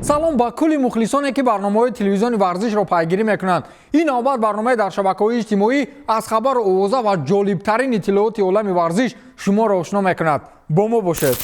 салом ба кулли мухлисоне ки барномаҳои телевизиони варзишро пайгирӣ мекунанд. ин навбат барномаи дар шабакаҳои иҷтимоӣ аз хабару овоза ва ҷолибтарин иттилооти олами варзиш шуморо ошно мекунад. бо мо бошед.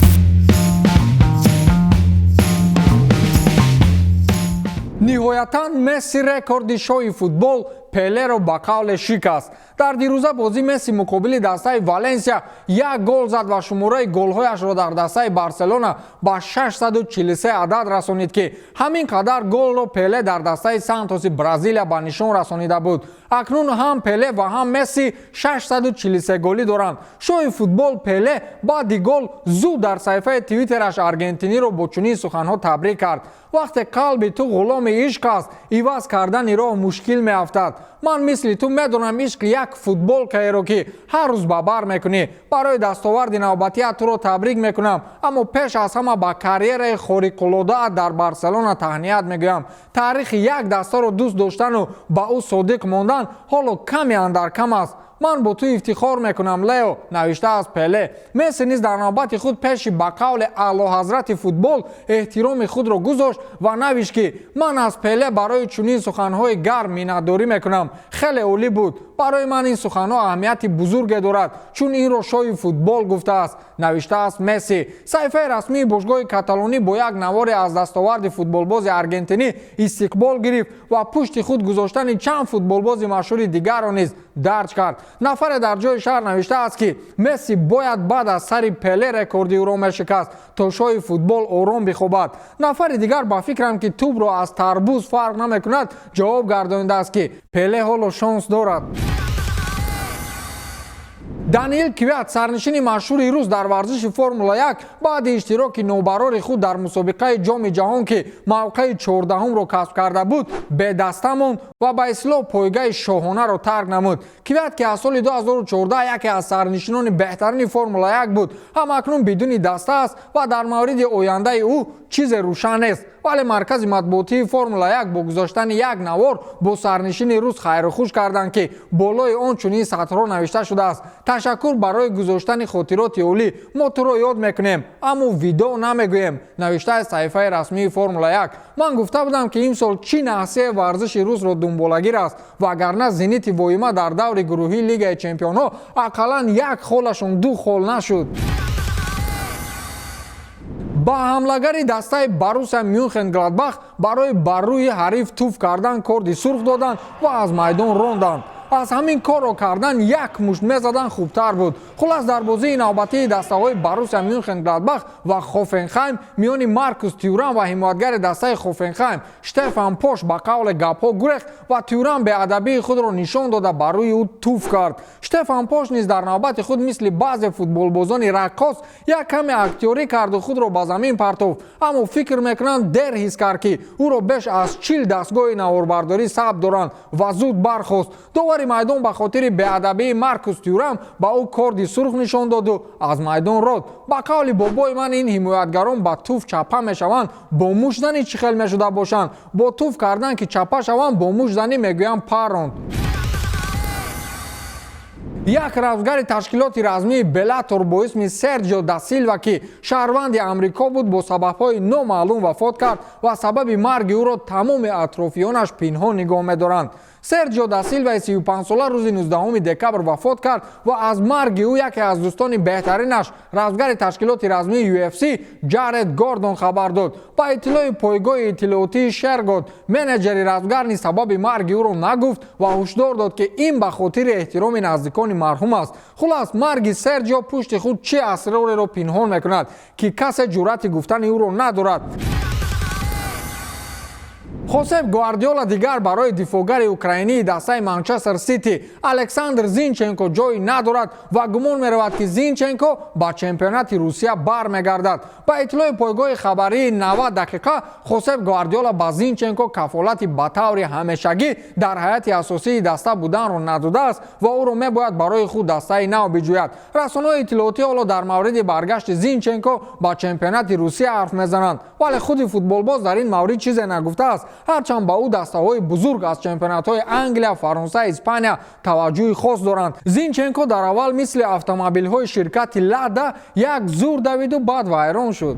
ниҳоятан Месси рекорди шоҳи футбол Пелеро ба қавле шикаст. дар дирӯза бозӣ Месси муқобили дастаи Валенсия як гол зад ва шумораи голҳояшро дар дастаи Барселона ба 643 адад расонид ки ҳамин қадар голро Пеле дар дастаи Сантоси Бразилия ба нишон расонида буд. акнун ҳам Пеле ва ҳам Месси 643 голӣ доранд. шоҳи футбол Пеле баъди гол зуд дар саҳифаи твиттераш аргентиниро бо чунин суханҳо табрик кард: вақте қалби ту ғуломи ишқ аст, иваз кардани роҳ мушкил меафтад. ман мисли ту медонам ишқ як футболкаеро ки ҳар рӯз ба бар мекунӣ. барои дастоварди навбатият туро табрик мекунам, аммо пеш аз ҳама ба карьераи хориқулодаат дар Барселона таҳният мегӯям. таърихи як дастаро дӯст доштану ба ӯ содиқ мондан ҳоло каме андаркам аст. ман бо ту ифтихор мекунам Лео, навиштааст Пеле. Месси низ дар навбати худ пеши ба қавли аълоҳазрати футбол эҳтироми худро гузошт ва навишт ки ман аз Пеле барои чунин суханҳои гарм миннатдорӣ мекунам. хеле олӣ буд. барои ман ин суханҳо аҳамияти бузурге дорад, чун инро шоҳи футбол гуфтааст, навиштааст Месси. саҳифаи расмии бошгоҳи Каталонӣ бо як наворе аз дастоварди футболбози аргентинӣ истиқбол гирифт ва пушти худ гузоштани чанд футболбози машҳури дигарро низ дарҷ кард. нафаре дар ҷои шаҳр навиштааст ки Месси бояд баъд аз сари Пеле рекорди ӯро мешикаст то шоҳи футбол ором бихобад. нафари дигар ба фикрам ки тӯбро аз тарбуз фарқ намекунад ҷавоб гардонидааст ки Пеле ҳоло шонс дорад. Даниил Квят, сарнишини машҳури рус дар варзиши Формула 1, баъди иштироки нобарори худ дар мусобиқаи ҷоми ҷаҳон ки мавқеи 14-ро касб карда буд, бедаста монд ва ба ислоҳ пойгаи шоҳонаро тарк намуд. Квят ки аз соли 2014 яке аз сарнишинони беҳтарини Формула 1 буд, ҳам акнун бидуни даста аст ва дар мавриди ояндаи ӯ чизе рӯшан нест. вале маркази матбуотии Формула 1 бо гузоштани як навор бо сарнишини рус хайрухуш карданд ки болои он чунин сатрҳо навишта шудааст: ташаккур барои гузоштани хотироти олӣ, мо туро ёд мекунем, аммо видео намегӯем, навиштааст саҳифаи расмии Формула 1. ман гуфта будам ки имсол чӣ наҳсияи варзиши русро дунболагир аст, вагарна Зенити воима дар даври гурӯҳии Лигаи Чемпионҳо ақаллан як холашон ду хол нашуд. ба ҳамлагари дастаи Боруссия Мюнхен-Гладбах барои бар рӯи ҳариф туф кардан корди сурх доданд ва аз майдон ронданд. аз ҳамин корро кардан як мушт мезадан хубтар буд. хулас дар бозии навбатии дастаҳои Боруссия Мюнхен-Гладбах ва Хофенхайм миёни Маркус Тюрам ва ҳимоятгари дастаи Хофенхайм Штефан Пош ба қавле гапҳо гурехт ва Тюрам беадабии худро нишон дода бар рӯи ӯ туф кард. Штефан Пош низ дар навбати худ мисли баъзе футболбозони раққос як каме актёрӣ карду худро ба замин партофт, аммо фикр мекунанд дер ҳис кард ки ӯро беш аз 40 дастгоҳи наворбардорӣ сабт доранд ва зуд бархост. довари майдон ба хотири беадабии Маркус Тюрам ба ӯ корди сурх нишон доду аз майдон род. ба қавли бобои ман ин ҳимоятгарон ба туф чапа мешаванд, бо мушзанӣ чӣ хел мешуда бошанд. бо туф кардан ки чапа шаванд, бо мушзанӣ мегӯям паронд. як равзгари ташкилоти размии Беллатор бо исми Серджио да Силва ки шаҳрванди амрико буд, бо сабабҳои номаълум вафот кард ва сабаби марги ӯро тамоми атрофиёнаш пинҳон нигоҳ медоранд. Серджио да Силва 35 сола рӯзи 19 декабр вафот кард ва аз марги ӯ яке аз дӯстони беҳтаринаш, равзгари ташкилоти размии UFC Ҷаред Гордон хабар дод. ба иттилои пойгоҳи иттилоотии Шергот, менеҷери равзгар низ сабаби марги ӯро нагуфт ва ҳушдор дод ки ин ба хотири эҳтироми наздикони марҳум аст. хулас марги Серджио пушти худ чӣ асрореро пинҳон мекунад ки касе ҷуръати гуфтани ӯро надорад. Хосеп Гвардиола дигар барои дифоъгари украинии дастаи Манчестер Сити Александр Зинченко ҷойи надорад ва гумон меравад ки Зинченко ба чемпионати Русия бармегардад. ба иттилои пойгоҳи хабарии 90 дақиқа Хосеп Гвардиола ба Зинченко кафолати ба таври ҳамешагӣ дар ҳайати асосии даста буданро надодааст ва ӯро мебояд барои худ дастаи нав биҷӯяд. расонаҳои иттилоотӣ ҳоло дар мавриди баргашти Зинченко ба чемпионати Русия ҳарф мезананд, вале худи футболбоз дар ин маврид чизе нагуфтааст. ҳарчанд ба ӯ дастаҳои бузург аз чемпионатҳои Англия, Фаронса, Испания таваҷҷӯҳи хос доранд. Зинченко дар аввал мисли автомобилҳои ширкати Лада як зур давиду баъд вайрон шуд.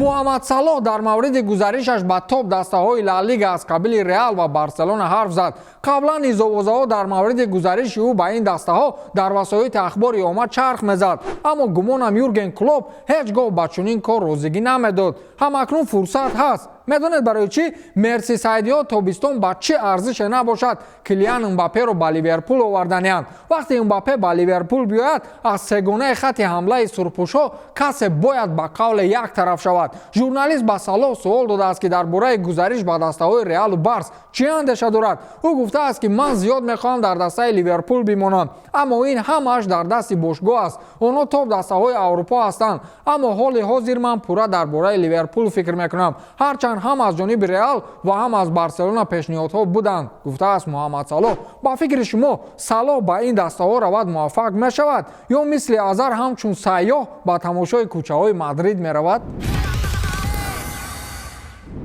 муҳаммад салоҳ дар мавриди гузаришаш ба топ дастаҳои ла лига аз қабили реал ва барселона ҳарф зад. қаблан изовозаҳо дар мавриди гузариши ӯ ба ин дастаҳо дар васоити ахбори омад чарх мезад, аммо гумонам Юрген Клоп ҳеҷ гоҳ ба чунин кор розигӣ намедод. ҳамакнун фурсат ҳаст. медонед барои чӣ мерсисайдиҳо тобистон ба чӣ арзише набошад Килиан Мбапперо ба Ливерпул оварданиянд. вақте Мбаппе ба Ливерпул биёяд, аз сегонаи хати ҳамлаи сурпӯшҳо касе бояд ба қавле як тараф шавад. журналист ба Салоҳ суол додааст ки дар бораи гузариш ба дастаҳои Реалу Барс чӣ андеша дорад. ӯ гуфтааст ки ман зиёд мехоҳам дар дастаи Ливерпул бимонам, аммо ин ҳамааш дар дасти бошгоҳ аст. онҳо топ дастаҳои Аврупо ҳастанд, аммо ҳоли ҳозир ман пурра дар бораи Ливерпул фикр мекунам, ҳарчанд ҳам аз ҷониби Реал ва ҳам аз Барселона пешниҳодҳо буданд, гуфтааст муҳаммад Салоҳ. ба фикри шумо Салоҳ ба ин дастаҳо равад муваффақ мешавад ё мисли Азар ҳамчун сайёҳ ба тамошои кӯчаҳои Мадрид меравад?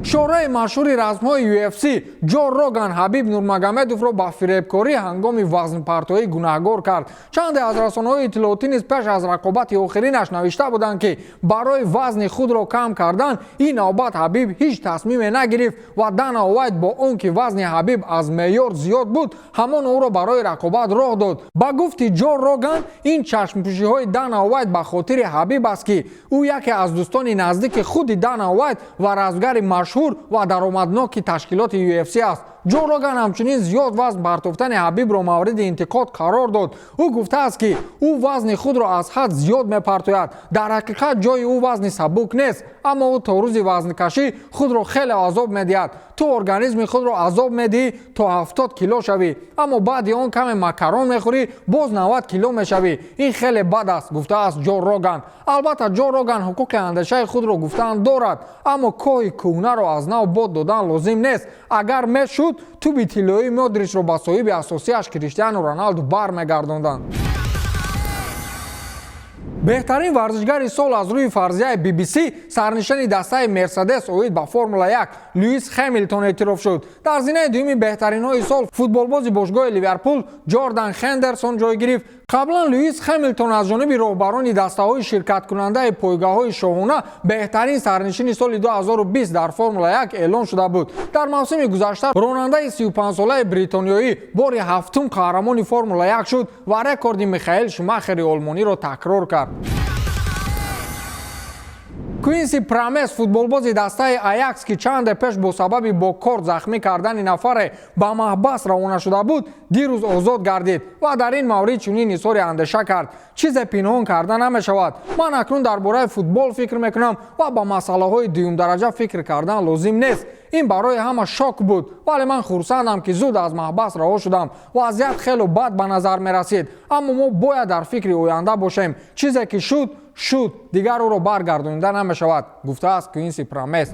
шораи машҳури размҳои UFC Ҷо Роган Ҳабиб Нурмагомедовро ба фиребкорӣ ҳангоми вазнпартоӣ гунаҳгор кард. чанде аз расонаҳои иттилоотӣ низ пеш аз рақобати охиринаш навишта буданд ки барои вазни худро кам кардан ин навбат Ҳабиб ҳеҷ тасмиме нагирифт ва Дана Уайт бо он ки вазни Ҳабиб аз меъёр зиёд буд, ҳамон ӯро барои рақобат роҳ дод. ба гуфти Ҷо Роган, ин чашмпӯшиҳои Дана Уайт ба хотири Ҳабиб аст ки ӯ яке аз дӯстони наздики худи Дана Уайт ва равзгари машҳур ва даромадноки ташкилоти UFC аст. Ҷо Роган ҳамчунин зиёд вазн партофтани Ҳабибро мавриди интиқод қарор дод. ӯ гуфтааст ки ӯ вазни худро аз ҳад зиёд мепартояд. дар ҳақиқат ҷои ӯ вазни сабук нест, аммо ӯ то рӯзи вазнкашӣ худро хеле азоб медиҳад. ту организми худро азоб медиҳӣ то 70 кило шавӣ, аммо баъди он каме макарон мехӯрӣ, боз 90 кило мешавӣ. ин хеле бад аст, гуфтааст Ҷо Роган. албатта Ҷо Роган ҳуқуқи андешаи худро гуфтан дорад, аммо коҳи кӯҳнаро аз нав бод додан лозим нест. агар мешуд туби тиллои Модричро ба соҳиби асосияш Криштиану Роналду бармегардонданд. беҳтарин варзишгари сол аз рӯи фарзияи BBC сарнишини дастаи Мерседес оид ба Формула 1 Луис Хэмилтон эътироф шуд. дар зинаи дуюми беҳтаринҳои сол футболбози бошгоҳи Ливерпул Ҷордан Хендерсон ҷой гирифт. қаблан Луис Хэмилтон аз ҷониби роҳбарони дастаҳои ширкаткунандаи пойгаҳҳои шоҳона беҳтарин сарнишини соли 2020 дар Формула 1 эълон шуда буд. дар мавсими гузашта ронандаи 35-солаи бритониёӣ бори ҳафтум қаҳрамони Формула 1 шуд ва рекорди Михаэл Шумахери олмониро такрор кард. Квинси Прамес футболбози дастаи Аякс ки чанде пеш бо сабаби бо корт захмӣ кардани нафаре ба маҳбас равона шуда буд, дирӯз озод гардид ва дар ин маврид чунин изҳори андеша кард: чизе пинҳон карда намешавад. ман акнун дар бораи футбол фикр мекунам ва ба масъалаҳои дуюмдараҷа фикр кардан лозим нест. ин барои ҳама шок буд, вале ман хурсандам ки зуд аз маҳбас раҳо шудам. вазъият хело бад ба назар мерасид, аммо мо бояд дар фикри оянда бошем. чизе ки шуд шуд, дигар ӯро баргардонида намешавад, гуфтааст Квинси Прамес.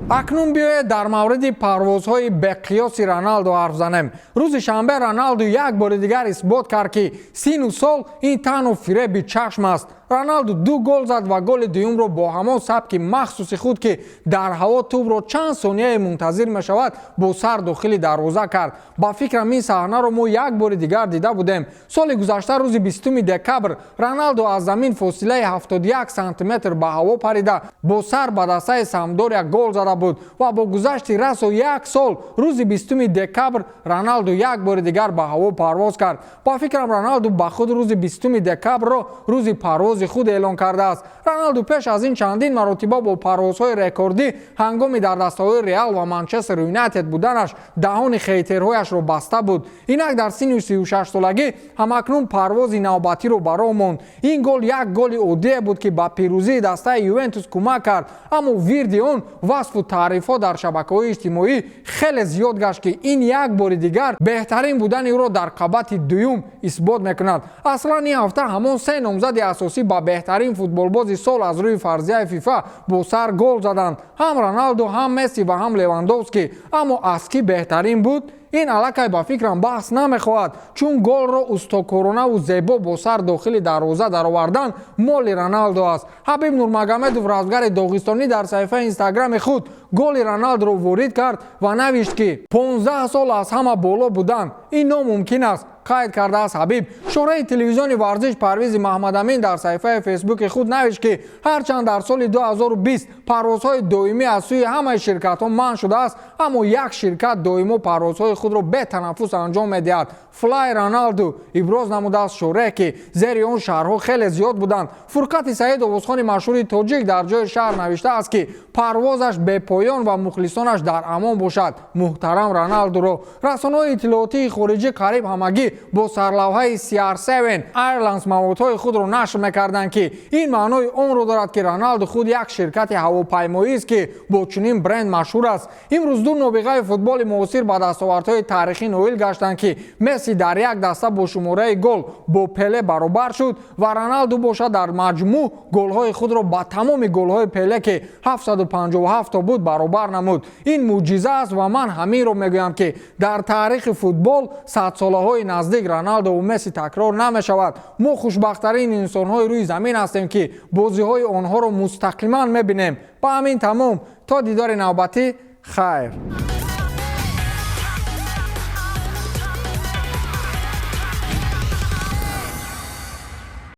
акнун биёед дар мавриди парвозҳои беқиёси Роналду ҳарф занем. рӯзи шанбе Роналду як бори дигар исбот кард ки сину сол ин таҳну фиреби чашм аст. Роналду 2 гол зад ва голи дуюмро бо ҳамон сабки махсуси худ ки дар ҳаво тӯбро чанд сонияе мунтазир мешавад бо сар дохили дарвоза кард. ба фикрам ин саҳнаро мо як бори дигар дида будем. соли гузашта рӯзи 20 декабр Роналду аз замин фосилаи 71 сантиметр ба ҳаво парида бо сар ба дастаи Самдория гол зада буд ва бо гузашти расо як сол рӯзи 20 декабр Роналду як бори дигар ба ҳаво парвоз кард. ба фикрам Роналду ба худ рӯзи 20 декабрро рӯзи парвоз худ эълон кардааст. Роналду пеш аз ин чандин маротиба бо парвозҳои рекордӣ ҳангоми дар дастаҳои Реал ва Манчестер Юнайтед буданаш даҳони хейтерҳояшро баста буд. инак дар сини 36 солагӣ ҳамакнун парвози навбатиро ба роҳ монд. ин гол як голи оддие буд ки ба пирӯзии дастаи Ювентус кӯмак кард, аммо вирди он васфу таърифҳо дар шабакаҳои иҷтимоӣ хеле зиёд гашт ки ин як бори дигар беҳтарин будани ӯро дар қабати дуюм исбот мекунад. аслан ин ҳафта ҳамон се номзади асосӣ ба беҳтарин футболбози сол аз рӯи фарзияи фифа бо сар гол заданд. ҳам Роналду, ҳам Месси ва ҳам Левандовски. аммо аз кӣ беҳтарин буд? ин аллакай ба фикрам баҳс намехоҳад, чун голро устокоронаву зебо бо сар дохили дарвоза даровардан моли Роналду аст. Ҳабиб Нурмагомедов, равзгари доғистонӣ, дар саҳифаи инстаграми худ голи Роналдуро ворид кард ва навишт ки 15 сол аз ҳама боло будан. ин номумкин аст. қайд кардааст ҳабиб. Шораи телевизиони варзиш Парвизи Маҳмадамин дар саҳифаи фейсбуки худ навишт ки ҳарчанд дар соли 2020 парвозҳои доимӣ аз сӯи ҳамаи ширкатҳо манъ шудааст, аммо як ширкат доимо парвозҳои худро бетанаффус анҷом медиҳад. Fly Ronaldo иброз намудааст Шорае ки зери он шаҳрҳо хеле зиёд буданд. Фурқати Саид овозхони машҳури тоҷик дар ҷои шаҳр навиштааст ки парвозаш бепоён ва мухлисонаш дар амон бошад. Муҳтарам Роналдуро расонаҳои иттилоотии хориҷӣ қариб ҳамагӣ бо сарлавҳаи CR7 Airlines маводҳои худро нашр мекарданд ки ин маънои онро дорад ки Роналду худ як ширкати ҳавопаймоист ки бо чунин бренд машҳур аст. Имрӯз ду нобиғаи футболи муосир ба дастовардҳои таърихӣ ноил гаштанд ки Месси дар як даста бо шумораи гол бо Пеле баробар шуд ва Роналду бошад дар маҷмӯъ голҳои худро ба тамоми голҳои Пеле ки 757 то буд баробар намуд. Ин мӯъҷиза аст ва ман ҳаминро мегӯям ки дар таърихи футбол садсолаҳои наздик Роналду ва Месси такрор намешавад. мо хушбахттарин инсонҳои рӯи замин ҳастем ки бозиҳои онҳоро мустақиман мебинем. ба ҳамин тамом, то дидори навбатӣ, хайр.